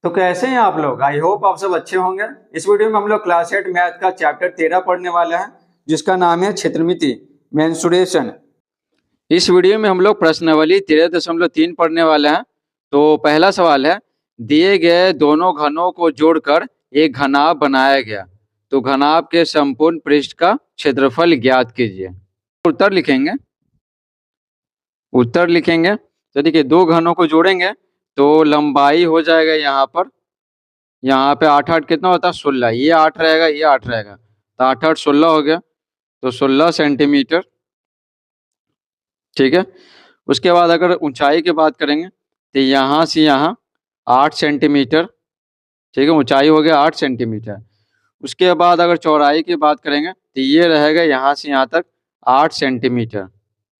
तो कैसे हैं आप लोग। आई होप आप सब अच्छे होंगे। इस वीडियो में हम लोग क्लास 8 मैथ का चैप्टर 13 पढ़ने वाले हैं, जिसका नाम है क्षेत्रमिति मेंसुरेशन। इस वीडियो में हम लोग प्रश्नावली 13.3 पढ़ने वाले हैं। तो पहला सवाल है, दिए गए दोनों घनों को जोड़कर एक घनाभ बनाया गया, तो घनाभ के संपूर्ण पृष्ठ का क्षेत्रफल ज्ञात कीजिए। उत्तर लिखेंगे। तो देखिए, दो घनों को जोड़ेंगे तो लंबाई हो जाएगा यहाँ पे 8 8 कितना होता है 16। ये 8 रहेगा, ये 8 रहेगा, तो 8 8 16 हो गया, तो 16 सेंटीमीटर। ठीक है। उसके बाद अगर ऊंचाई की बात करेंगे तो यहाँ से यहाँ 8 सेंटीमीटर। ठीक है, ऊंचाई हो गया 8 सेंटीमीटर। उसके बाद अगर चौड़ाई की बात करेंगे तो ये रहेगा यहाँ से यहाँ तक 8 सेंटीमीटर।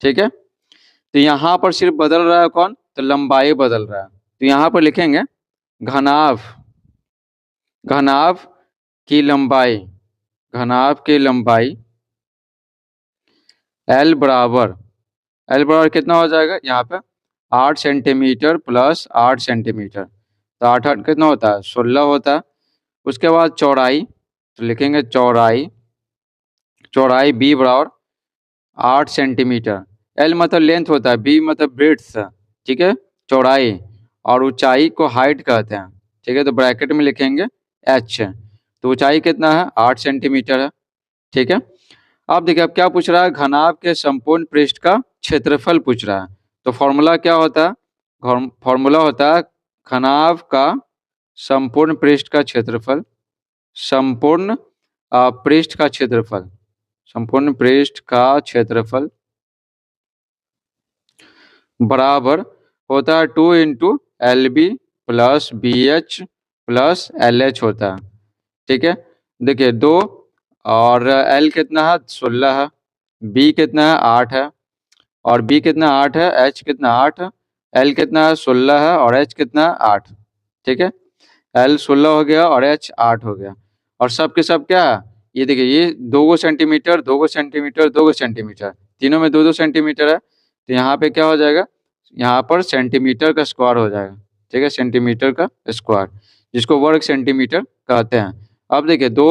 ठीक है। तो यहाँ पर सिर्फ बदल रहा है कौन, तो लंबाई बदल रहा है। तो यहाँ पर लिखेंगे घनाभ की लंबाई, घनाभ की लंबाई L बराबर कितना हो जाएगा यहाँ पे 8 सेंटीमीटर प्लस 8 सेंटीमीटर, तो 8 8 कितना होता है 16 होता है। उसके बाद चौड़ाई, तो लिखेंगे चौड़ाई B बराबर 8 सेंटीमीटर। L मतलब लेंथ होता है, B मतलब ब्रेड्थ। ठीक है, चौड़ाई, और ऊंचाई को हाइट कहते हैं। ठीक है, तो ब्रैकेट में लिखेंगे H। तो ऊंचाई कितना है 8 सेंटीमीटर है। ठीक है। अब देखिए, अब क्या पूछ रहा है, घनाभ के संपूर्ण पृष्ठ का क्षेत्रफल पूछ रहा है। तो फॉर्मूला क्या होता है, फॉर्मूला होता है घनाभ का संपूर्ण पृष्ठ का क्षेत्रफल, संपूर्ण पृष्ठ का क्षेत्रफल, संपूर्ण पृष्ठ का क्षेत्रफल बराबर होता है 2 into LB plus BH plus LH होता है। ठीक है। देखिए 2 और L कितना है 16 है, B कितना है 8 है, और B कितना 8 है, H कितना 8 है, L कितना है 16 है और H कितना है 8। ठीक है, L 16 हो गया और H 8 हो गया, और सब के सब क्या है, ये देखिए ये 2 सेंटीमीटर 2 सेंटीमीटर 2 सेंटीमीटर, तीनों में 2 सेंटीमीटर है। तो यहाँ पे क्या हो जाएगा, यहाँ पर सेंटीमीटर का स्क्वायर हो जाएगा। ठीक है, सेंटीमीटर का स्क्वायर, जिसको वर्ग सेंटीमीटर कहते हैं। अब देखिए 2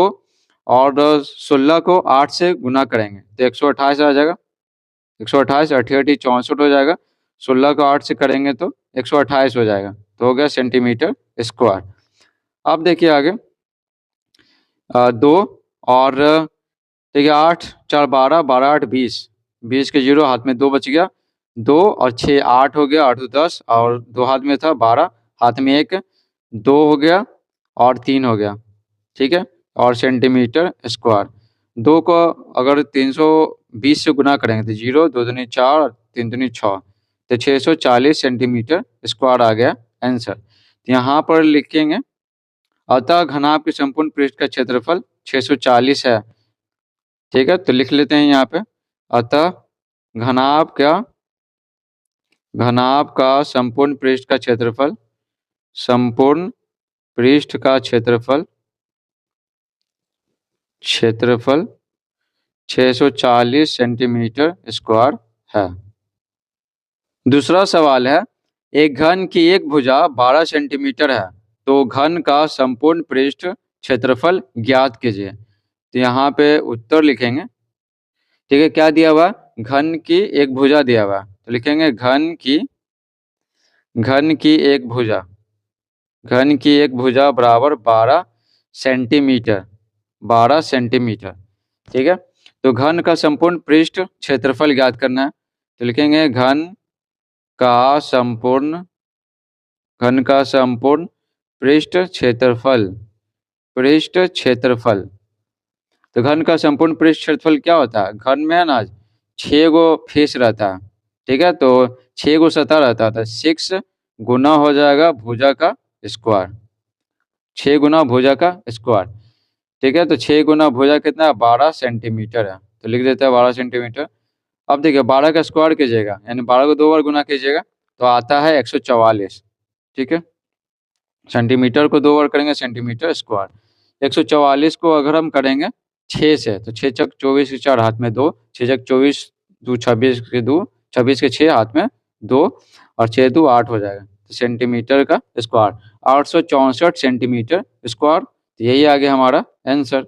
और 16 को 8 से गुना करेंगे तो 128 आ जाएगा, 128 88 64 हो जाएगा। 16 को 8 से करेंगे तो 128 हो जाएगा, तो हो गया सेंटीमीटर स्क्वायर। अब देखिए आगे 2 और देखिए 8 4 12 12 8 20, 20 के 0 हाथ में 2 बच गया, 2 और 6 8 हो गया, 8 10, और 2 हाथ में था 12, हाथ में 1, 2 हो गया और 3 हो गया। ठीक है, और सेंटीमीटर स्क्वायर। 2 को अगर 320 से गुना करेंगे तो 0 2 दूनी 4 3 दूनी 6, तो 640 सेंटीमीटर स्क्वायर आ गया आंसर। तो यहाँ पर लिखेंगे अतः घनाभ के संपूर्ण पृष्ठ का क्षेत्रफल 640 है। ठीक है, तो लिख लेते हैं यहाँ पे, अतः घनाभ का संपूर्ण पृष्ठ का क्षेत्रफल, संपूर्ण पृष्ठ का क्षेत्रफल 640 सेंटीमीटर स्क्वायर है। दूसरा सवाल है, एक घन की एक भुजा 12 सेंटीमीटर है, तो घन का संपूर्ण पृष्ठ क्षेत्रफल ज्ञात कीजिए। तो यहाँ पे उत्तर लिखेंगे। ठीक है, क्या दिया हुआ, घन की एक भुजा दिया हुआ, तो लिखेंगे घन की एक भुजा बराबर 12 सेंटीमीटर, 12 सेंटीमीटर। ठीक है, तो घन का संपूर्ण पृष्ठ क्षेत्रफल ज्ञात करना है, तो लिखेंगे घन का संपूर्ण पृष्ठ क्षेत्रफल, तो घन का संपूर्ण पृष्ठ क्षेत्रफल क्या होता है, घन में है ना 6 गो फेस रहता है। ठीक है, तो 6 गो सतह रहता है, 6 गुना हो जाएगा भुजा का स्क्वायर, 6 गुना भुजा का स्क्वायर। ठीक है, तो 6 गुना भुजा कितना है 12 सेंटीमीटर है, तो लिख देते हैं 12 सेंटीमीटर। अब देखिए 12 का स्क्वायर कीजिएगा, यानी 12 को 2 बार गुना कीजिएगा तो आता है 144। ठीक है, सेंटीमीटर को 2 बार करेंगे सेंटीमीटर स्क्वायर। 144 को अगर हम करेंगे 6 से, तो 6 चक 24 के 4 हाथ में 2, 6 चक 24 2 26 के 2 26 के 6 हाथ में 2, और 6 2 8 हो जाएगा। तो सेंटीमीटर का स्क्वायर, 864 सेंटीमीटर स्क्वायर। तो यही आ गया हमारा आंसर।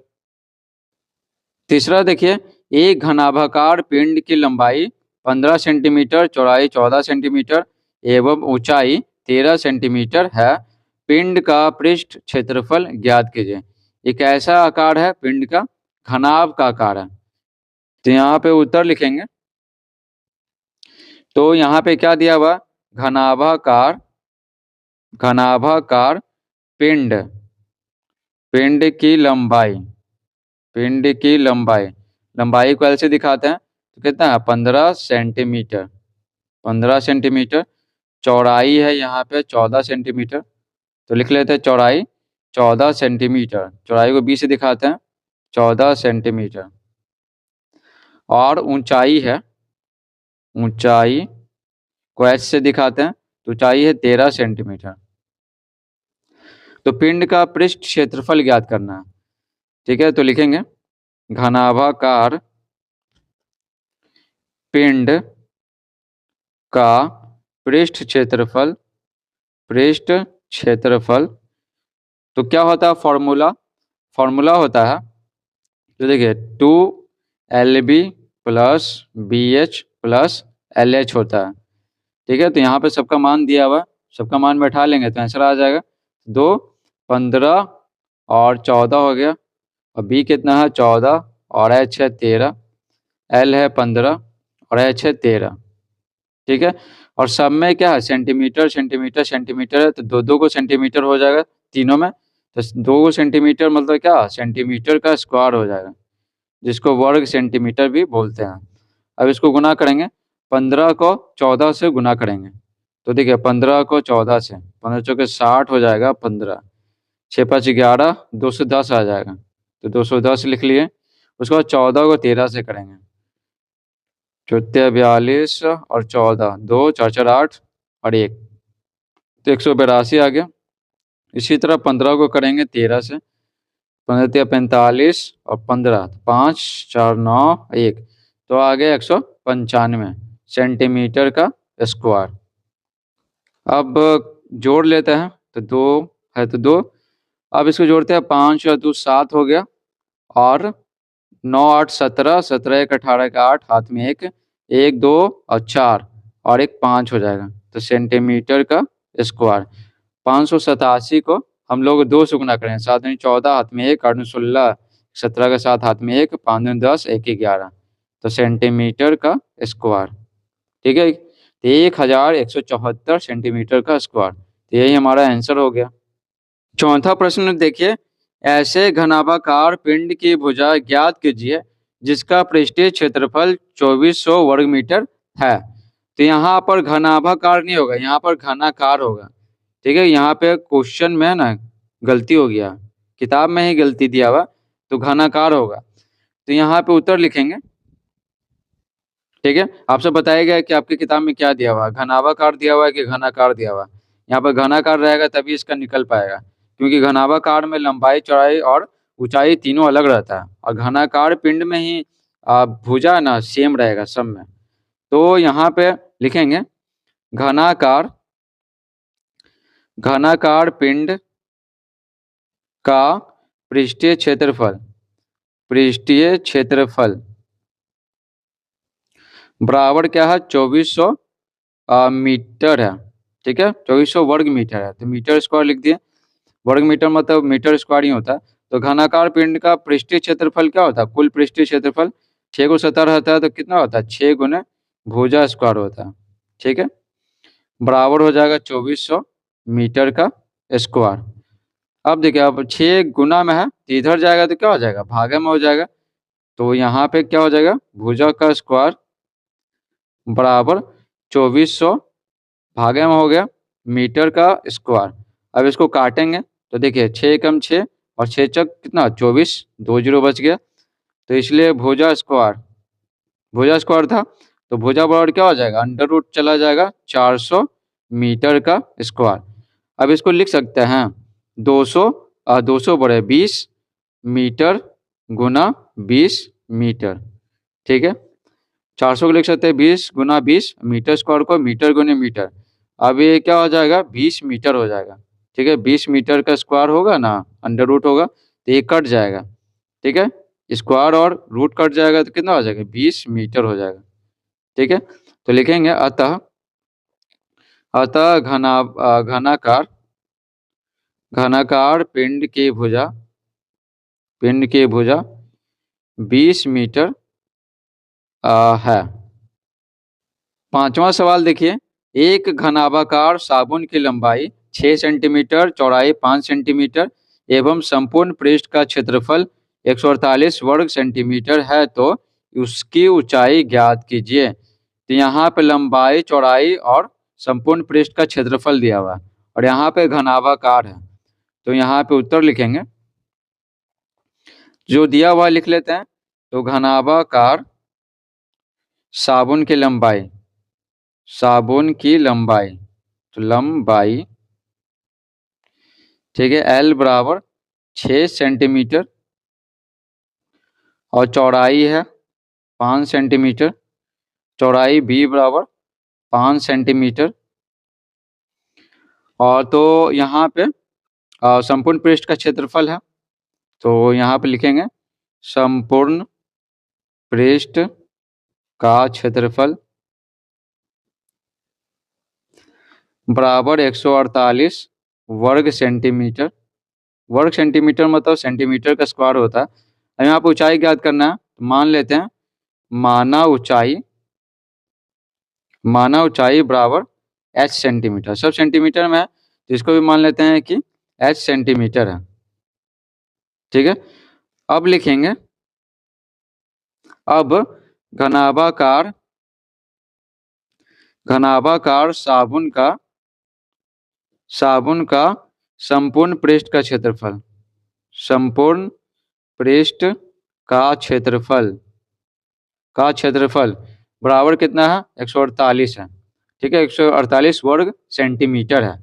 तीसरा देखिए, एक घनाभाकार पिंड की लंबाई 15 सेंटीमीटर, चौड़ाई 14 सेंटीमीटर एवं ऊंचाई 13 सेंटीमीटर है। पिंड का पृष्ठ क्षेत्रफल ज्ञात कीजिए। एक ऐसा आकार है पिंड का, घनाभ का आकार है। तो यहाँ पे उत्तर लिखेंगे। तो यहाँ पे क्या दिया हुआ, घनाभाकार, घनाभाकार पिंड, पिंड की लंबाई, पिंड की लंबाई, लंबाई को ऐसे दिखाते हैं तो कितना है 15 सेंटीमीटर, 15 सेंटीमीटर। चौड़ाई है यहाँ पे 14 सेंटीमीटर, तो लिख लेते हैं चौड़ाई 14 सेंटीमीटर, चौड़ाई को 20 से दिखाते हैं 14 सेंटीमीटर। और ऊंचाई है, ऊंचाई को एच से दिखाते हैं तो ऊंचाई है 13 सेंटीमीटर। तो पिंड का पृष्ठ क्षेत्रफल ज्ञात करना है। ठीक है, तो लिखेंगे घनाभाकार पिंड का पृष्ठ क्षेत्रफल, पृष्ठ क्षेत्रफल। तो क्या होता है फॉर्मूला, फॉर्मूला होता है, तो देखिए 2LB plus BH plus LH होता है। ठीक है, तो यहाँ पे सबका मान दिया हुआ, सबका मान बैठा लेंगे तो आंसर आ जाएगा 2, 15 और 14 हो गया। और B कितना है 14 और H है 13, L है 15 और H है 13। ठीक है, और सब में क्या है सेंटीमीटर सेंटीमीटर सेंटीमीटर है, तो दो दो को सेंटीमीटर हो जाएगा तीनों में। तो 2 सेंटीमीटर मतलब क्या सेंटीमीटर का स्क्वायर हो जाएगा, जिसको वर्ग सेंटीमीटर भी बोलते हैं। अब इसको गुना करेंगे, 15 को 14 से गुना करेंगे तो देखिए 15 को 14 से, 15 चौके 60 हो जाएगा, 15 6 5 11, 210 आ जाएगा, तो 210 लिख लिए। उसके बाद 14 को 13 से करेंगे, 42 और 14, 2 4 4 8 और 1, तो 182 आ गया। इसी तरह 15 को करेंगे 13 से, 15 45 और 15, 5 4 9 1, तो आ गया 195 सेंटीमीटर का स्क्वायर। अब जोड़ लेते हैं, तो 2 है तो 2, अब इसको जोड़ते हैं 5 और 2 7 हो गया, और 9 8 17, 17 1 18 का 8, हाथ में 1, 1 2 और 4 और 1 5 हो जाएगा, तो सेंटीमीटर का स्क्वायर। 587 को हम लोग 2 से गुना करें, 7 दूनी 14, हाथ में 1, 8 दूनी 16, 17 का 7 हाथ में 1, 5 दूनी 10, 1 11, तो सेंटीमीटर का स्क्वायर। ठीक है, तो 1174 सेंटीमीटर का स्क्वायर, तो यही हमारा आंसर हो गया। चौथा प्रश्न देखिए, ऐसे घनाभाकार पिंड की भुजा ज्ञात कीजिए जिसका पृष्ठीय क्षेत्रफल 2400 वर्ग मीटर है। तो यहाँ पर घनाभाकार नहीं होगा, यहाँ पर घनाकार होगा। ठीक है, यहाँ पे क्वेश्चन में है ना गलती हो गया, किताब में ही गलती दिया हुआ, तो घनाकार होगा। तो यहाँ पे उत्तर लिखेंगे। ठीक है, आपसे बताया गया कि आपकी किताब में क्या दिया हुआ है, घनाभाकार दिया हुआ है कि घनाकार दिया हुआ है। यहाँ पर घनाकार रहेगा तभी इसका निकल पाएगा, क्योंकि घनाभाकार में लंबाई चौड़ाई और ऊंचाई तीनों अलग रहता है, और घनाकार पिंड में ही भुजा ना सेम रहेगा सब में। तो यहाँ पे लिखेंगे घनाकार, घनाकार पिंड का पृष्ठीय क्षेत्रफल, पृष्ठीय क्षेत्रफल बराबर क्या है 2400 मीटर है। ठीक है, 2400 वर्ग मीटर है, तो मीटर स्क्वायर लिख दिए, वर्ग मीटर मतलब मीटर स्क्वायर ही होता है। तो घनाकार पिंड का पृष्ठीय क्षेत्रफल क्या होता है, कुल पृष्ठीय क्षेत्रफल 6 को 70 रहता है, तो कितना होता है 6 गुने भुजा स्क्वायर होता है। ठीक है, बराबर हो जाएगा 2400 मीटर का स्क्वायर। अब देखिए, अब 6 गुना में है तो इधर जाएगा तो क्या हो जाएगा भागे में हो जाएगा, तो यहाँ पे क्या हो जाएगा भुजा का स्क्वायर बराबर 2400 भागे में हो गया मीटर का स्क्वायर। अब इसको काटेंगे तो देखिए 6 कम 6 और 6 चक कितना 24, 2 जीरो बच गया, तो इसलिए भुजा स्क्वायर, भुजा स्क्वायर था तो भुजा बराबर क्या हो जाएगा अंडर रूट चला जाएगा 400 मीटर का स्क्वायर। अब इसको लिख सकते हैं 200 200 बड़े 20 मीटर गुना 20 मीटर। ठीक है, 400 को लिख सकते हैं 20 गुना 20 मीटर स्क्वायर को मीटर गुने मीटर, अब ये क्या हो जाएगा 20 मीटर हो जाएगा। ठीक है, 20 मीटर का स्क्वायर होगा ना, अंडर रूट होगा तो ये कट जाएगा। ठीक है, स्क्वायर और रूट कट जाएगा तो कितना हो जाएगा 20 मीटर हो जाएगा। ठीक है, तो लिखेंगे अतः अतः घनाकार घनाकार पिंड की भुजा 20 मीटर है। पांचवा सवाल देखिए, एक घनाभाकार साबुन की लंबाई 6 सेंटीमीटर, चौड़ाई 5 सेंटीमीटर एवं संपूर्ण पृष्ठ का क्षेत्रफल 148 वर्ग सेंटीमीटर है तो उसकी ऊंचाई ज्ञात कीजिए। तो यहाँ पे लंबाई, चौड़ाई और संपूर्ण पृष्ठ का क्षेत्रफल दिया हुआ है और यहाँ पे घनाभाकार है, तो यहाँ पे उत्तर लिखेंगे। जो दिया हुआ लिख लेते हैं। तो घनाभाकार साबुन की लंबाई, तो लंबाई, ठीक है, L बराबर 6 सेंटीमीटर और चौड़ाई है 5 सेंटीमीटर, चौड़ाई B बराबर 5 सेंटीमीटर। और तो यहाँ पे संपूर्ण पृष्ठ का क्षेत्रफल है, तो यहाँ पे लिखेंगे संपूर्ण पृष्ठ का क्षेत्रफल बराबर 148 वर्ग सेंटीमीटर। वर्ग सेंटीमीटर मतलब सेंटीमीटर का स्क्वायर होता है। अब यहाँ पे ऊंचाई ज्ञात करना है, तो मान लेते हैं माना ऊंचाई बराबर h सेंटीमीटर, सब सेंटीमीटर में है तो इसको भी मान लेते हैं कि h सेंटीमीटर है। ठीक है, अब लिखेंगे अब घनाभाकार साबुन का संपूर्ण पृष्ठ का क्षेत्रफल, संपूर्ण पृष्ठ का क्षेत्रफल बराबर कितना है 148 है। ठीक है, 148 वर्ग सेंटीमीटर है।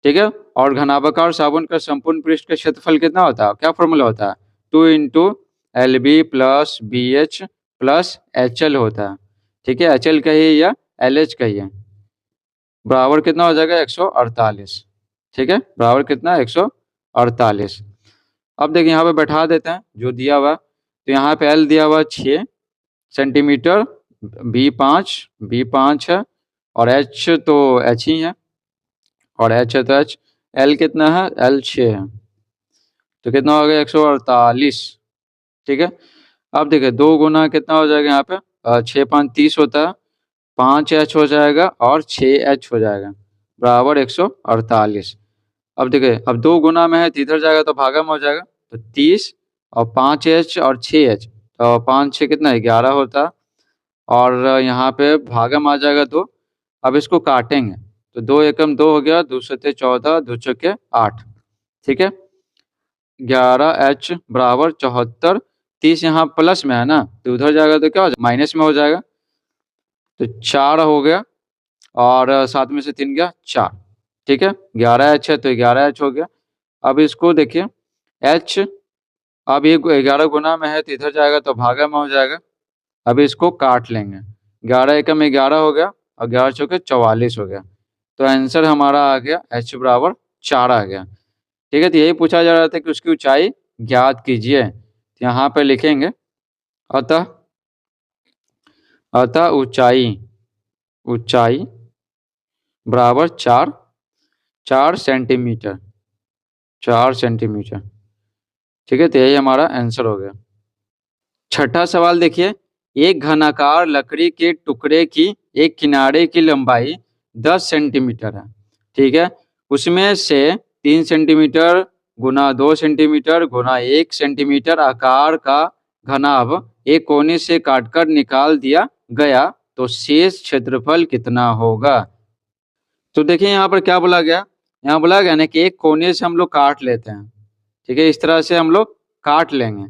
ठीक है, और घनाभाकार साबुन का संपूर्ण पृष्ठ का क्षेत्रफल कितना होता है, क्या फॉर्मूला होता है 2 into LB plus BH plus HL होता है। ठीक है, HL कहिए या LH कहिए, बराबर कितना हो जाएगा 148। ठीक है, बराबर कितना 148। अब देखिए यहाँ पे बैठा देते हैं जो दिया हुआ, तो यहाँ पे L दिया हुआ 6 सेंटीमीटर, B5 है और H तो H ही है और H है तो H। L कितना है, L 6 है, तो कितना हो गया 148। ठीक है, अब देखिए 2 गुना कितना हो जाएगा यहाँ पे 6 5 30 होता है, 5H हो जाएगा और 6H हो जाएगा बराबर 148। अब देखिए अब 2 गुना में है तो इधर जाएगा तो भागा में हो जाएगा, तो 30 और 5H और 6H, तो 5 6 कितना 11 होता है और यहाँ पे भागा में आ जाएगा 2। अब इसको काटेंगे तो 2 एकम 2 हो गया, 2 सत्ते 14, 2 चौके 8। ठीक है, 11H बराबर 74, 30 यहाँ प्लस में है ना तो उधर जाएगा तो क्या हो जाएगा माइनस में हो जाएगा, तो 4 हो गया और 7 में से 3 गया 4। ठीक है, 11H है तो 11H हो गया। अब इसको देखिए H, अब ये 11 गुना में है तो इधर जाएगा तो भागा में हो जाएगा। अब इसको काट लेंगे, 11 एकम 11 हो गया और 11 चौके 44 हो गया, तो आंसर हमारा आ गया H बराबर 4 आ गया। ठीक है, तो यही पूछा जा रहा था कि उसकी ऊंचाई ज्ञात कीजिए, तो यहाँ पे लिखेंगे अतः ऊंचाई बराबर 4 सेंटीमीटर। ठीक है, तो यही हमारा आंसर हो गया। छठा सवाल देखिए, एक घनाकार लकड़ी के टुकड़े की एक किनारे की लंबाई 10 सेंटीमीटर है। ठीक है, उसमें से 3 सेंटीमीटर गुना 2 सेंटीमीटर गुना 1 सेंटीमीटर आकार का घनाभ एक कोने से काटकर निकाल दिया गया तो शेष क्षेत्रफल कितना होगा। तो देखिए यहाँ पर क्या बोला गया, यहाँ बोला गया ना कि एक कोने से हम लोग काट लेते हैं। ठीक है, इस तरह से हम लोग काट लेंगे।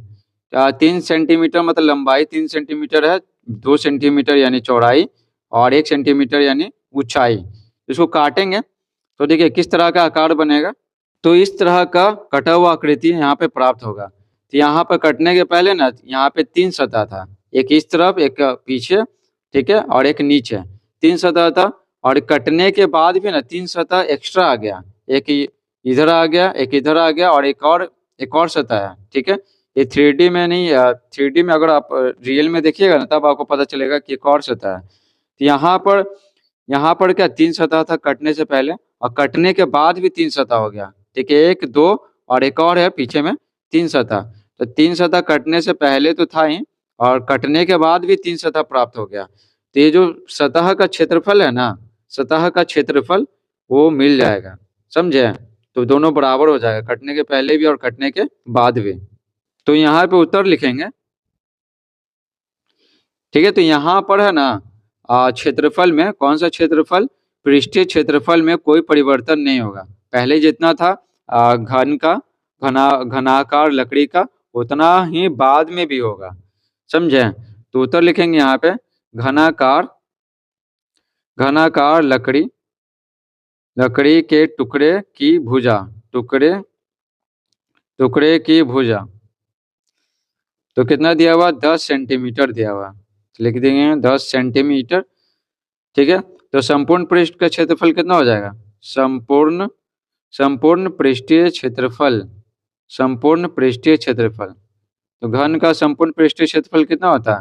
3 सेंटीमीटर मतलब लंबाई 3 सेंटीमीटर है, 2 सेंटीमीटर यानी चौड़ाई और 1 सेंटीमीटर यानी ऊंचाई। इसको काटेंगे तो देखिए किस तरह का आकार बनेगा, तो इस तरह का कटा हुआ आकृति यहाँ पे प्राप्त होगा। तो यहाँ पर कटने के पहले ना यहाँ पे 3 सतह था, एक इस तरफ एक पीछे, ठीक है, और एक नीचे, 3 सतह था और कटने के बाद भी ना 3 सतह एक्स्ट्रा आ गया, एक इधर आ गया, एक इधर आ गया और एक और सतह है, ठीक है। ये 3D में नहीं, 3D में अगर आप रियल में देखिएगा ना तब आपको पता चलेगा कि एक और सतह है। तो यहाँ पर क्या 3 सतह था कटने से पहले, और कटने के बाद भी 3 सतह हो गया, ठीक है। 1, 2 और एक और है पीछे में 3 सतह। तो 3 सतह कटने से पहले तो था ही, और कटने के बाद भी 3 सतह प्राप्त हो गया। तो ये जो सतह का क्षेत्रफल है ना, सतह का क्षेत्रफल वो मिल जाएगा, समझे। तो दोनों बराबर हो जाएगा, कटने के पहले भी और कटने के बाद भी। तो यहाँ पे उत्तर लिखेंगे, ठीक है। तो यहाँ पर है ना क्षेत्रफल में कौन सा क्षेत्रफल, पृष्ठीय क्षेत्रफल में कोई परिवर्तन नहीं होगा। पहले जितना था घनाकार लकड़ी का, उतना ही बाद में भी होगा, समझे। तो उत्तर लिखेंगे यहाँ पे घनाकार लकड़ी के टुकड़े की भुजा, टुकड़े की भुजा। तो कितना दिया हुआ, 10 सेंटीमीटर दिया हुआ, लिख देंगे 10 सेंटीमीटर, ठीक है। तो संपूर्ण पृष्ठ का क्षेत्रफल कितना हो जाएगा, संपूर्ण पृष्ठीय क्षेत्रफल, तो घन का संपूर्ण पृष्ठीय क्षेत्रफल कितना होता है,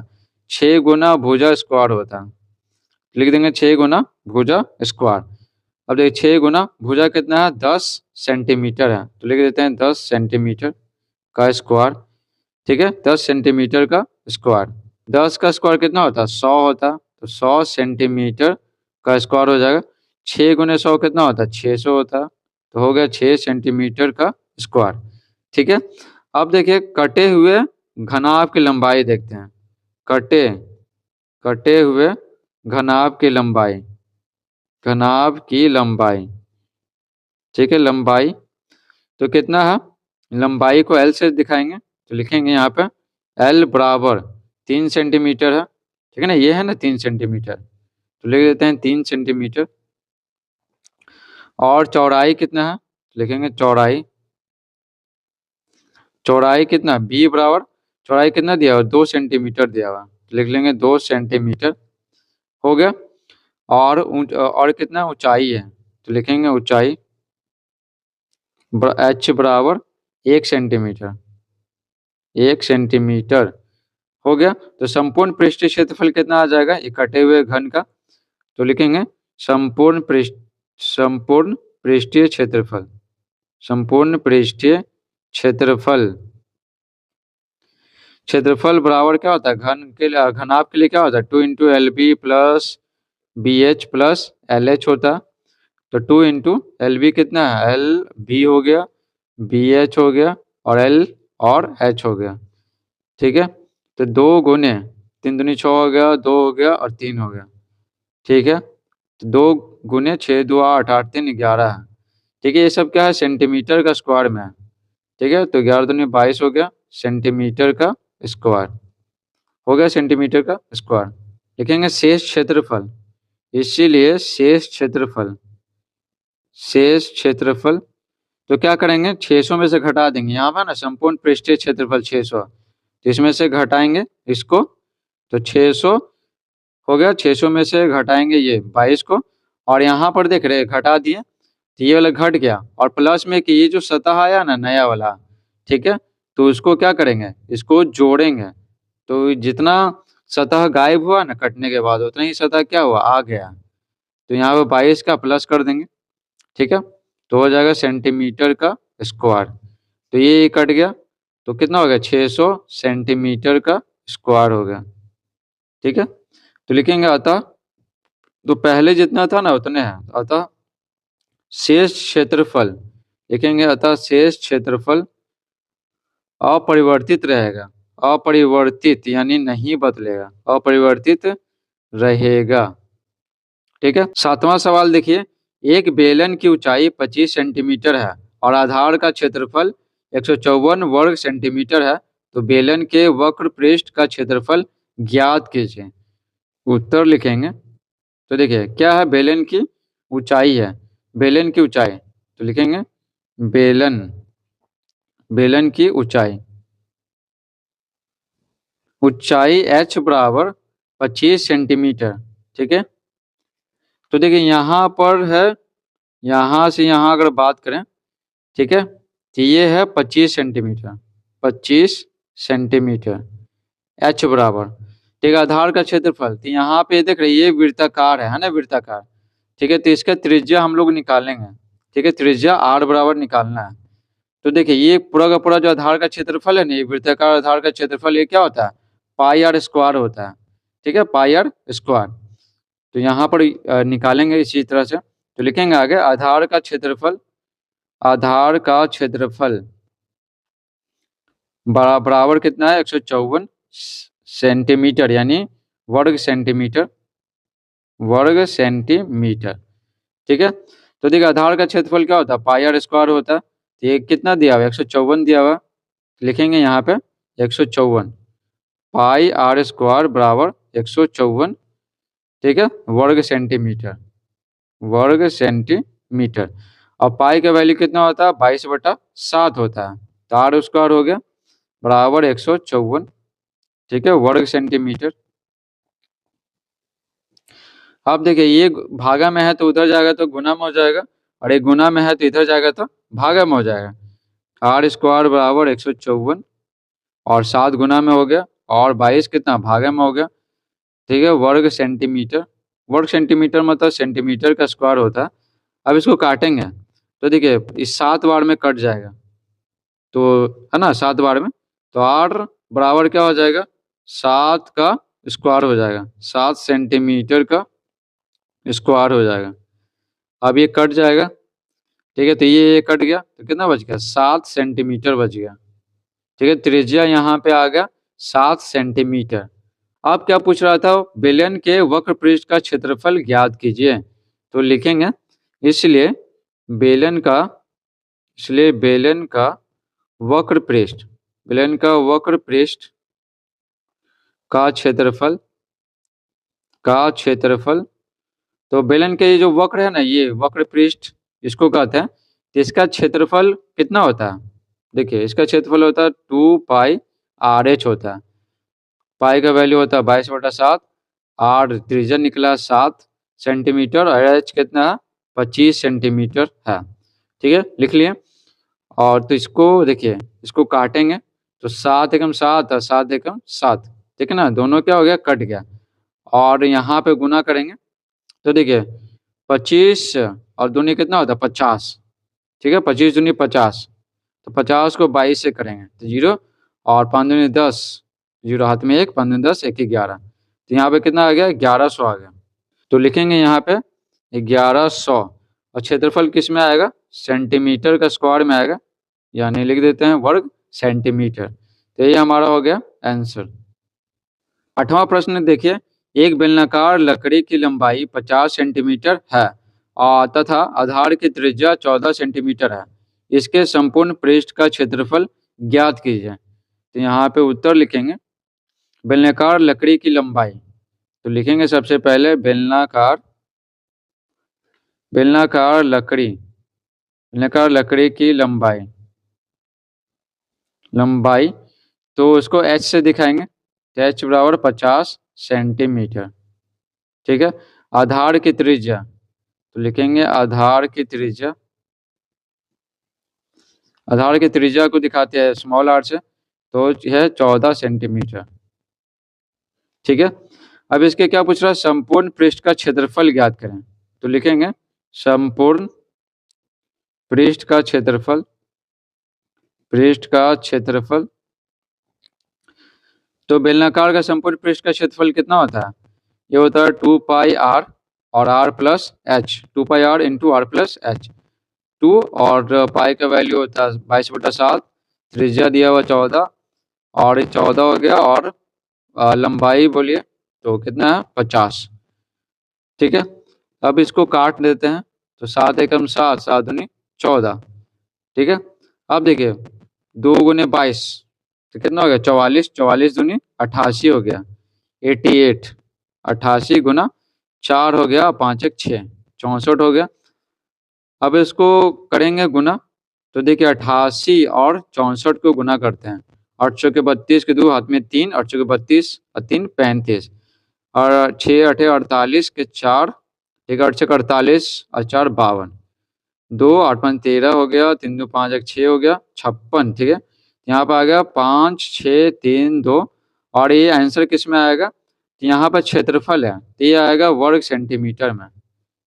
6 गुना भुजा स्क्वायर होता है। लिख देंगे 6 गुना भुजा स्क्वायर। अब देखिए 6 गुना भुजा कितना है, 10 सेंटीमीटर है, तो लिख देते हैं 10 सेंटीमीटर का स्क्वायर, ठीक है। 10 सेंटीमीटर का स्क्वायर, 10 का स्क्वायर कितना होता है, 100 होता, तो 100 सेंटीमीटर का स्क्वायर हो जाएगा। 6 गुने 100 कितना होता है, 600 होता, तो हो गया 6 सेंटीमीटर का स्क्वायर, ठीक है। अब देखिए कटे हुए घनाभ की लंबाई देखते हैं, कटे हुए घनाभ की लंबाई, ठीक है। लंबाई तो कितना है, लंबाई को L से दिखाएंगे, तो लिखेंगे यहाँ पे L बराबर 3 सेंटीमीटर है, ठीक है ना। ये है ना 3 सेंटीमीटर, तो लिख देते हैं 3 सेंटीमीटर। और चौड़ाई कितना है, लिखेंगे चौड़ाई कितना, B बराबर चौड़ाई कितना दिया हुआ, 2 सेंटीमीटर दिया हुआ, तो लिख लेंगे 2 सेंटीमीटर, हो गया। और कितना ऊंचाई है, तो लिखेंगे ऊंचाई H बराबर 1 सेंटीमीटर, 1 सेंटीमीटर, हो गया। तो संपूर्ण पृष्ठीय क्षेत्रफल कितना आ जाएगा, ये कटे हुए घन का, तो लिखेंगे संपूर्ण पृष्ठीय क्षेत्रफल, क्षेत्रफल बराबर क्या होता है, घनाभ के लिए क्या होता है, 2 into LB plus BH plus LH होता है। तो 2 इंटू LB कितना है, LB हो गया, BH हो गया और L और H हो गया, ठीक है। तो 2 गुने 3 दूनी 6 हो गया, 2 हो गया और 3 हो गया, ठीक है। तो 2 गुने 6 2 8 8 3 11 है, ठीक है। ये सब क्या है, सेंटीमीटर का स्क्वायर में है, ठीक है। तो 11 दूनी 22 हो गया सेंटीमीटर का स्क्वायर, हो गया सेंटीमीटर का स्क्वायर। लिखेंगे शेष क्षेत्रफल, इसीलिए शेष क्षेत्रफल तो क्या करेंगे, 600 में से घटा देंगे, यहाँ पर ना संपूर्ण पृष्ठीय क्षेत्रफल 600, तो इसमें से घटाएंगे इसको, तो 600 हो गया, 600 में से घटाएंगे ये 22 को, और यहाँ पर देख रहे घटा दिए, तो ये वाला घट गया, और प्लस में कि ये जो सतह आया ना नया वाला, ठीक है, तो उसको क्या करेंगे, इसको जोड़ेंगे। तो जितना सतह गायब हुआ ना कटने के बाद, उतना ही सतह क्या हुआ, आ गया। तो यहाँ पे 22 का प्लस कर देंगे, ठीक है, तो हो जाएगा सेंटीमीटर का स्क्वायर। तो ये कट गया, तो कितना हो गया, 600 सेंटीमीटर का स्क्वायर हो गया, ठीक है। तो लिखेंगे अतः, तो पहले जितना था ना उतने हैं, अतः शेष क्षेत्रफल, लिखेंगे अतः शेष क्षेत्रफल अपरिवर्तित रहेगा, अपरिवर्तित यानी नहीं बदलेगा, अपरिवर्तित रहेगा, ठीक है। 7वां सवाल देखिए, एक बेलन की ऊंचाई 25 सेंटीमीटर है और आधार का क्षेत्रफल 154 वर्ग सेंटीमीटर है, तो बेलन के वक्र पृष्ठ का क्षेत्रफल ज्ञात कीजिए। उत्तर लिखेंगे, तो देखिए क्या है, बेलन की ऊंचाई है, बेलन की ऊंचाई, तो लिखेंगे बेलन की ऊंचाई H बराबर 25 सेंटीमीटर, ठीक है। तो देखिए यहाँ पर है, यहाँ से यहाँ अगर बात करें, ठीक है, तो ये है 25 सेंटीमीटर, 25 सेंटीमीटर एच बराबर, ठीक है। आधार का क्षेत्रफल, तो यहाँ पे देख रहे ये वृत्ताकार है ना, वृत्ताकार, ठीक है। तो इसका त्रिज्या हम लोग निकालेंगे, ठीक है, त्रिज्या आर बराबर निकालना है। तो देखिए ये पूरा का पूरा जो आधार का क्षेत्रफल है ना, ये वृत्ताकार आधार का क्षेत्रफल ये क्या होता है, पाई आर स्क्वायर होता है, ठीक है, पाई आर स्क्वायर। तो यहाँ पर निकालेंगे इसी तरह से, तो लिखेंगे आगे आधार का क्षेत्रफल, आधार का क्षेत्रफल बराबर कितना है, 154 सेंटीमीटर, यानी वर्ग सेंटीमीटर, वर्ग सेंटीमीटर, ठीक है। तो देखिए आधार का क्षेत्रफल क्या होता है, पाई आर स्क्वायर होता है। तो ये कितना दिया हुआ है, 154 दिया हुआ, लिखेंगे यहाँ पे 154 पाई आर स्क्वायर बराबर 154, ठीक है, वर्ग सेंटीमीटर, वर्ग सेंटीमीटर। और पाई का वैल्यू कितना होता है, 22/7 होता है। तो आर स्क्वायर हो गया बराबर 154, ठीक है, वर्ग सेंटीमीटर। अब देखिए ये भागा में है तो उधर जाएगा तो गुना में हो जाएगा, और एक गुना में है तो इधर जाएगा तो भागा में हो जाएगा। आर स्क्वायर बराबर 154 और 7 गुना में हो गया, और 22 कितना भागा में हो गया, ठीक है, वर्ग सेंटीमीटर। वर्ग सेंटीमीटर मतलब सेंटीमीटर का स्क्वायर होता है। अब इसको काटेंगे तो देखिए इस 7 बार में कट जाएगा, तो है ना, 7 बार में, तो आर बराबर क्या हो जाएगा, 7 का स्क्वायर हो जाएगा, 7 सेंटीमीटर का स्क्वायर हो जाएगा। अब ये कट जाएगा, ठीक है, तो ये कट गया तो कितना बच गया, 7 सेंटीमीटर बच गया, ठीक है। त्रिज्या यहाँ पे आ गया 7 सेंटीमीटर। अब क्या पूछ रहा था, बेलन के वक्र पृष्ठ का क्षेत्रफल ज्ञात कीजिए। तो लिखेंगे इसलिए बेलन का, इसलिए बेलन का वक्र पृष्ठ, बेलन का वक्र पृष्ठ का क्षेत्रफल, का क्षेत्रफल, तो बेलन के जो वक्र है ना, ये वक्र पृष्ठ इसको कहते हैं। तो इसका क्षेत्रफल कितना होता है, देखिए इसका क्षेत्रफल होता है 2 पाई आर एच होता है। पाई का वैल्यू होता है 22/7, आर त्रिज्या निकला 7 सेंटीमीटर, और एच कितना है, 25 सेंटीमीटर है, ठीक है, लिख लिए। और तो इसको देखिए, इसको काटेंगे तो 7 एकम 7 और 7 एकम 7, ठीक है ना, दोनों क्या हो गया, कट गया। और यहाँ पे गुना करेंगे तो देखिए 25 और दूनी कितना होता है, 50, ठीक है, 25 दूनी 50, तो 50 को 22 से करेंगे तो 0, और 5 दूनी 10, 0 हाथ में 1, 5 दूनी 10, 1 11, तो यहाँ पे कितना आ गया, 1100 आ गया। तो लिखेंगे यहाँ पे 1100, और क्षेत्रफल किस में आएगा, सेंटीमीटर का स्क्वायर में आएगा, यानी लिख देते हैं वर्ग सेंटीमीटर। तो ये हमारा हो गया आंसर। 8वां प्रश्न देखिए, एक बेलनाकार लकड़ी की लंबाई 50 सेंटीमीटर है तथा आधार की त्रिज्या 14 सेंटीमीटर है, इसके संपूर्ण पृष्ठ का क्षेत्रफल ज्ञात कीजिए। तो यहाँ पे उत्तर लिखेंगे, बेलनाकार लकड़ी की लंबाई, तो लिखेंगे सबसे पहले बेलनाकार, बेलनाकार लकड़ी, बेलनाकार लकड़ी की लंबाई, लंबाई, तो उसको एच से दिखाएंगे, तो एच बराबर 50 सेंटीमीटर, ठीक है। आधार की त्रिज्या, तो लिखेंगे आधार की त्रिज्या, आधार की त्रिज्या को दिखाते हैं स्मॉल आर से, तो है 14 सेंटीमीटर, ठीक है। अब इसके क्या पूछ रहा है, संपूर्ण पृष्ठ का क्षेत्रफल ज्ञात करें। तो लिखेंगे संपूर्ण पृष्ठ का क्षेत्रफल, पृष्ठ का क्षेत्रफल, तो बेलनाकार का संपूर्ण पृष्ठ का क्षेत्रफल कितना होता है, ये होता है 2 पाई आर और r plus h, 2 pi r into r plus h, 2 और पाई का वैल्यू होता है 22/7, त्रिज्या दिया हुआ 14, और 14 हो गया, और लंबाई बोलिए तो कितना है, 50, ठीक है। अब इसको काट देते हैं तो 7 एकम 7, 7 दूनी 14, ठीक है। अब देखिए 2 गुने 22, तो कितना हो गया, 44, 44 दूनी 88 हो गया, 88, 88 गुना 4 हो गया, 5 एक 6, 64 हो गया। अब इसको करेंगे गुना, तो देखिए 88 और 64 को गुना करते हैं, 8 के 32 के 2 हाथ में 3, 8 के 32 और 3 35, और 6 8 48 के 4 ठीक है, 8 छक 48 और 4 52, 2 8 5 13 हो गया, 3 2 5 1 6 हो गया, 56। ठीक है, यहाँ पर आ गया 5 6 3 2 और ये आंसर किस में आएगा? यहाँ पर क्षेत्रफल है तो ये आएगा वर्ग सेंटीमीटर में।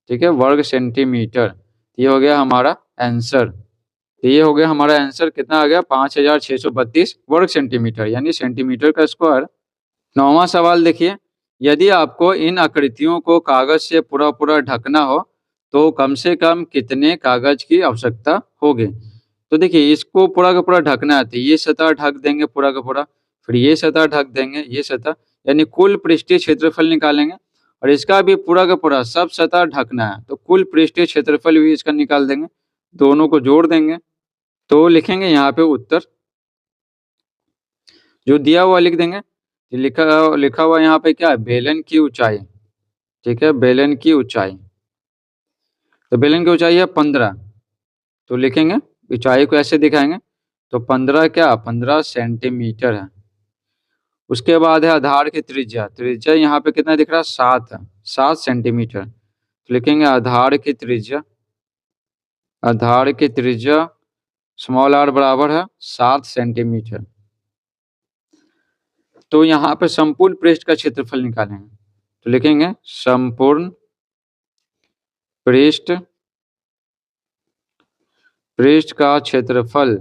ठीक है, वर्ग सेंटीमीटर। ये हो गया हमारा आंसर। तो ये हो गया हमारा आंसर, कितना आ गया? 5632 वर्ग सेंटीमीटर, यानी सेंटीमीटर का स्क्वायर। 9वां सवाल देखिए, यदि आपको इन आकृतियों को कागज से पूरा ढकना हो तो कम से कम कितने कागज की आवश्यकता होगी? तो देखिए, इसको पूरा का पूरा ढकना है तो ये सतह ढक देंगे पूरा का पूरा, फिर ये सतह ढक देंगे, ये सतह, यानी कुल पृष्ठीय क्षेत्रफल निकालेंगे और इसका भी पूरा का पूरा सब सतह ढकना है तो कुल पृष्ठीय क्षेत्रफल भी इसका निकाल देंगे, दोनों को जोड़ देंगे। तो लिखेंगे यहाँ पे उत्तर, जो दिया हुआ लिख देंगे। लिखा लिखा हुआ यहाँ पे क्या है? बेलन की ऊंचाई। ठीक है, बेलन की ऊंचाई, तो बेलन की ऊंचाई है 15, तो लिखेंगे ऊंचाई को ऐसे दिखाएंगे, तो 15 क्या? 15 सेंटीमीटर है। उसके बाद है आधार की त्रिज्या, त्रिज्या यहाँ पे कितना दिख रहा है? 7 है, 7 सेंटीमीटर, तो लिखेंगे आधार की त्रिज्या, आधार की त्रिज्या स्मॉल आर बराबर है 7 सेंटीमीटर। तो यहाँ पे संपूर्ण पृष्ठ का क्षेत्रफल निकालेंगे, तो लिखेंगे संपूर्ण पृष्ठ, पृष्ठ का क्षेत्रफल।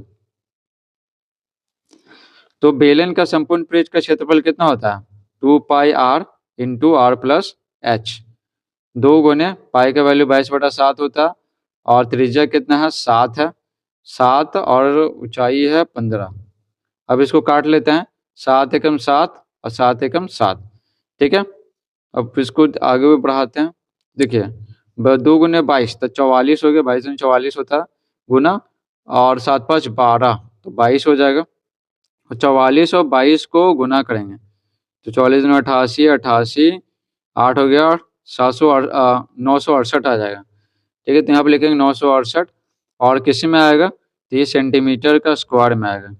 तो बेलन का संपूर्ण पृष्ठ का क्षेत्रफल कितना होता है? 2 pi r into r plus h, 2 गुने पाई का वैल्यू 22/7 होता है और त्रिज्या कितना है? 7 है, 7 और ऊंचाई है 15। अब इसको काट लेते हैं, 7 एकम 7 और 7 एकम 7। ठीक है, अब इसको आगे भी बढ़ाते हैं। देखिए 2 गुने 22 तो 44 हो गया, 22 गुने 44 होता है, गुना और 7 5 12 तो 22 हो जाएगा। 44 और 22 को गुना करेंगे तो 44 में 88, 88 8 हो गया, 968 आ जाएगा। ठीक है, तो यहाँ पे लिखेंगे 968 और किसी में आएगा? तो ये सेंटीमीटर का स्क्वायर में आएगा।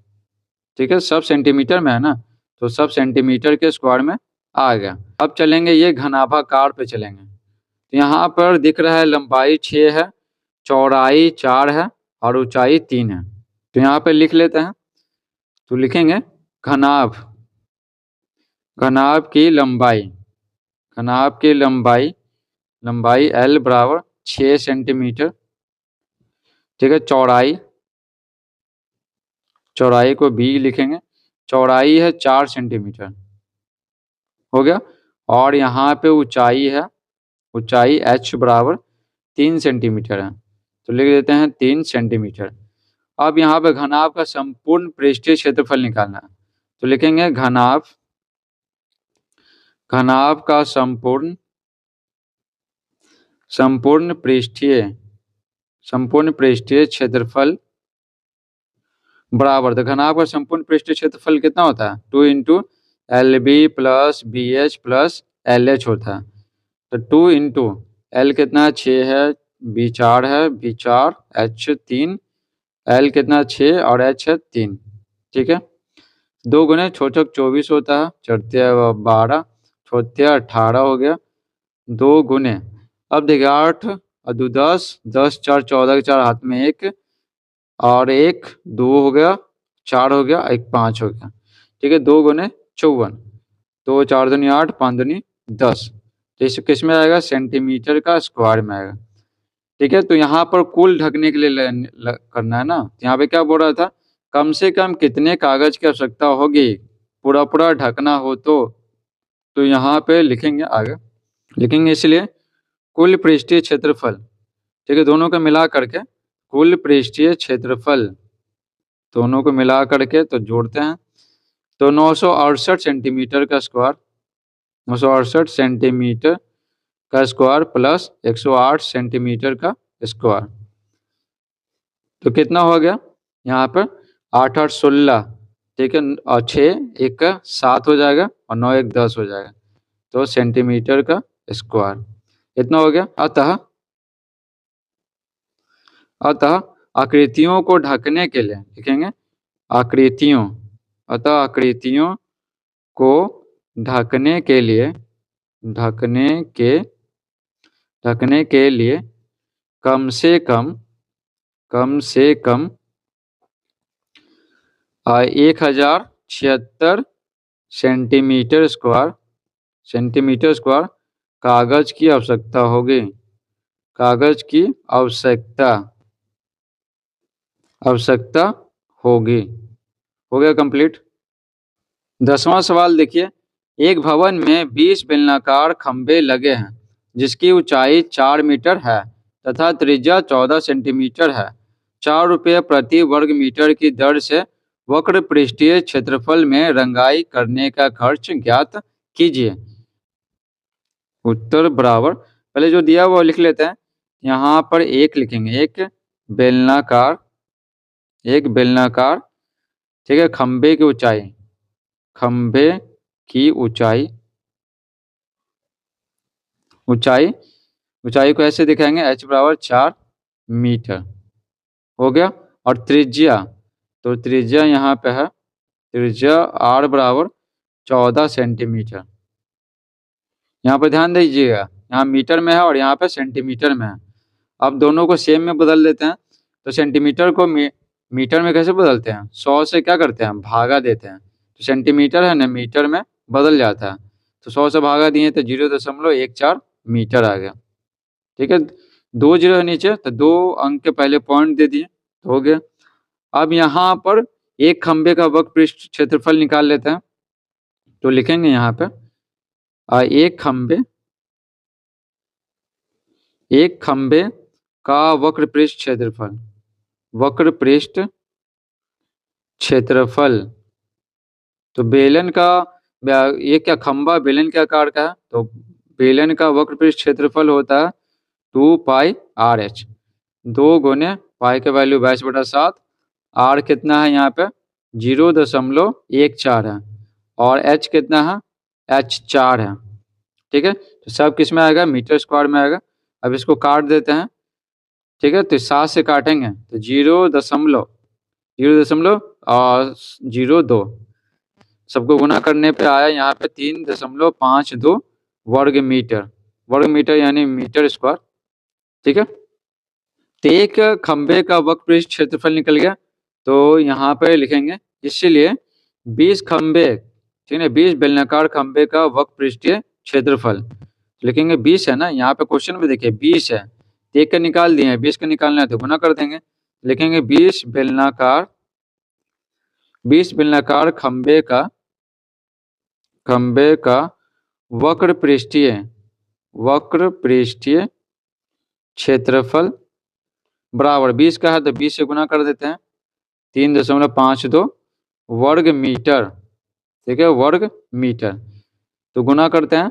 ठीक है, सब सेंटीमीटर में है ना, तो सब सेंटीमीटर के स्क्वायर में आ गया। अब चलेंगे ये घनाभाकार पे चलेंगे, तो यहाँ पर दिख रहा है लंबाई 6 है, चौड़ाई 4 है और ऊंचाई 3 है। तो यहाँ पे लिख लेते हैं, तो लिखेंगे घनाभ, घनाभ की लंबाई, घनाभ की लंबाई, लंबाई L बराबर 6 सेंटीमीटर। ठीक है, चौड़ाई, चौड़ाई को B लिखेंगे, चौड़ाई है 4 सेंटीमीटर, हो गया। और यहाँ पे ऊंचाई है, ऊंचाई H बराबर 3 सेंटीमीटर है, तो लिख देते हैं 3 सेंटीमीटर। अब यहाँ पे घनाभ का संपूर्ण पृष्ठीय क्षेत्रफल निकालना है, तो लिखेंगे घनाभ, घनाभ का संपूर्ण, संपूर्ण पृष्ठीय, संपूर्ण पृष्ठीय क्षेत्रफल बराबर, तो घनाभ का संपूर्ण पृष्ठीय क्षेत्रफल कितना होता है? 2 into LB plus BH plus LH होता है। तो 2 इंटू L कितना? 6 है, B 4 है, B 4 H 3, L कितना? 6 और H है 3। ठीक है, 2 गुने 6 छक 24 होता है, चढ़ते 12, छोड़ते 18 हो गया, 2 गुने, अब देखिए 8 और 2 10, 10 4 14 के 4 हाथ में 1 और 1 2 हो गया, 4 हो गया, 1 5 हो गया। ठीक है, 2 गुने 54, 2 4 दूनी 8, 5 दूनी 10, तो इस किस में आएगा? सेंटीमीटर का स्क्वायर में आएगा। ठीक है, तो यहाँ पर कुल ढकने के लिए करना है ना, तो यहाँ पे क्या बोल रहा था? कम से कम कितने कागज की आवश्यकता होगी पूरा ढकना हो तो यहाँ पे लिखेंगे आगे, लिखेंगे इसलिए कुल पृष्ठीय क्षेत्रफल। ठीक है, दोनों को मिला करके कुल पृष्ठीय क्षेत्रफल, दोनों को मिला करके तो जोड़ते हैं, तो 968 सेंटीमीटर का स्क्वायर, 968 सेंटीमीटर का स्क्वायर प्लस 108 सेंटीमीटर का स्क्वायर, तो कितना हो गया? यहाँ पर 8 8 16, ठीक है, और 6 1 का 7 हो जाएगा और 9 1 10 हो जाएगा, तो सेंटीमीटर का स्क्वायर इतना हो गया। अतः, अतः आकृतियों को ढकने के लिए लिखेंगे आकृतियों, अतः आकृतियों को ढकने के लिए, ढकने के ढकने के लिए कम से कम 1076 सेंटीमीटर स्क्वायर कागज की आवश्यकता होगी। कागज की आवश्यकता होगी। हो गया कंप्लीट। 10वां सवाल देखिए, एक भवन में 20 बेलनाकार खंभे लगे हैं जिसकी ऊंचाई 4 मीटर है तथा त्रिज्या 14 सेंटीमीटर है। 4 रुपये प्रति वर्ग मीटर की दर से वक्र पृष्ठीय क्षेत्रफल में रंगाई करने का खर्च ज्ञात कीजिए। उत्तर बराबर, पहले जो दिया हुआ वो लिख लेते हैं। यहाँ पर एक लिखेंगे, एक बेलनाकार ठीक है, खंभे की ऊंचाई को ऐसे दिखाएंगे, h बराबर 4 मीटर हो गया। और त्रिज्या, तो त्रिज्या यहाँ पे है, त्रिज्या r बराबर 14 सेंटीमीटर। यहाँ पर ध्यान दीजिएगा, यहाँ मीटर में है और यहाँ पे सेंटीमीटर में है। अब दोनों को सेम में बदल देते हैं। तो सेंटीमीटर को मीटर में कैसे बदलते हैं? 100 से क्या करते हैं? भागा देते हैं। तो सेंटीमीटर है ना, मीटर में बदल जाता है। तो 100 से भागा दिए तो 0.14 मीटर आ गया। ठीक है, 2 जीरो है नीचे तो 2 अंक के पहले पॉइंट दे दिए तो हो गया। अब यहाँ पर एक खंबे का वक्र पृष्ठ क्षेत्रफल निकाल लेते हैं। तो लिखेंगे यहाँ पे एक खंबे का वक्र पृष्ठ क्षेत्रफल। तो बेलन का, ये क्या खंबा बेलन के आकार का है, तो बेलन का वक्र पृष्ठ क्षेत्रफल होता है 2 पाई RH। 2 गुने पाई के वैल्यू 22/7, R कितना है यहाँ पे 0.14 है और H कितना है, H 4 है। ठीक है, तो सब किस में आएगा? मीटर स्क्वायर में आएगा। अब इसको काट देते हैं। ठीक है, तो 7 से काटेंगे तो 0.02 सबको गुना करने पे आया यहाँ पे 3.52 वर्ग मीटर यानी मीटर स्क्वायर। ठीक है, तो एक खंबे का वक्र पृष्ठ क्षेत्रफल निकल गया। तो यहाँ पे लिखेंगे, इसीलिए 20 खंबे, ठीक है, 20 बेलनाकार खंबे का वक्र पृष्ठीय क्षेत्रफल लिखेंगे 20 है ना, यहाँ पे क्वेश्चन में देखिए 20 है, एक का निकाल दिए हैं, 20 का निकालना है तो गुना कर देंगे। लिखेंगे 20 बेलनाकार खंबे का वक्र पृष्ठीय क्षेत्रफल बराबर 20 का है तो 20 से गुना कर देते हैं, 3.52 वर्ग मीटर। ठीक है, वर्ग मीटर। तो गुना करते हैं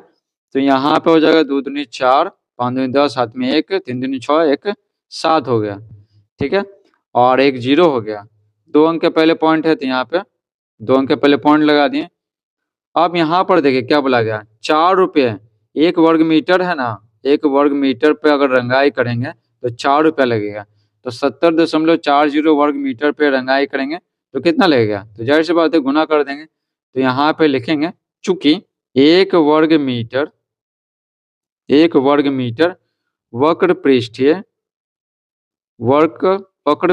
तो यहाँ पे हो जाएगा 2 दूनी 4, 5 दूनी 10, 7 में 1, 3 दूनी 6, 1 7 हो गया। ठीक है, और एक 0 हो गया। 2 अंक के पहले पॉइंट है तो यहाँ पे 2 अंक के पहले पॉइंट लगा दिए। अब यहाँ पर देखिए क्या बोला गया, 4 रुपये 1 वर्ग मीटर है ना, 1 वर्ग मीटर पे अगर रंगाई करेंगे तो 4 रुपया लगेगा। तो 70.40 वर्ग मीटर पे रंगाई करेंगे तो कितना लगेगा? तो जाहिर सी बात है गुना कर देंगे। तो यहाँ पे लिखेंगे, चूंकि 1 वर्ग मीटर वक्र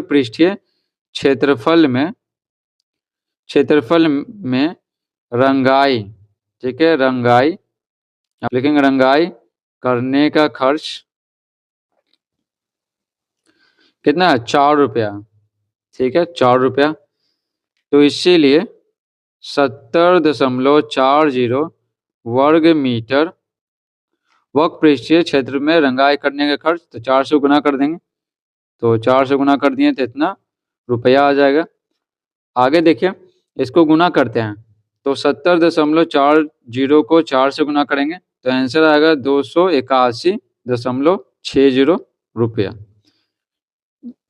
पृष्ठीय क्षेत्रफल में रंगाई, ठीक है, रंगाई लिखेंगे, रंगाई करने का खर्च कितना है? 4 रुपया। ठीक है, 4 रुपया। तो इसीलिए 70.40 वर्ग मीटर वक्र पृष्ठीय क्षेत्र में रंगाई करने का खर्च, तो 4 से गुना कर देंगे। तो 4 से गुना कर दिए तो इतना रुपया आ जाएगा। आगे देखिए, इसको गुना करते हैं तो 70.40 को 4 से गुना करेंगे तो आंसर आएगा 281.60 रुपया।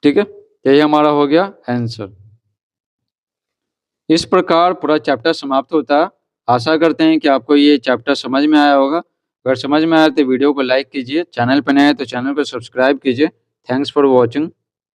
ठीक है, यही हमारा हो गया आंसर। इस प्रकार पूरा चैप्टर समाप्त होता है। आशा करते हैं कि आपको ये चैप्टर समझ में आया होगा। अगर समझ में आया तो वीडियो को लाइक कीजिए, चैनल पर नए हैं तो चैनल को सब्सक्राइब कीजिए। Thanks for watching.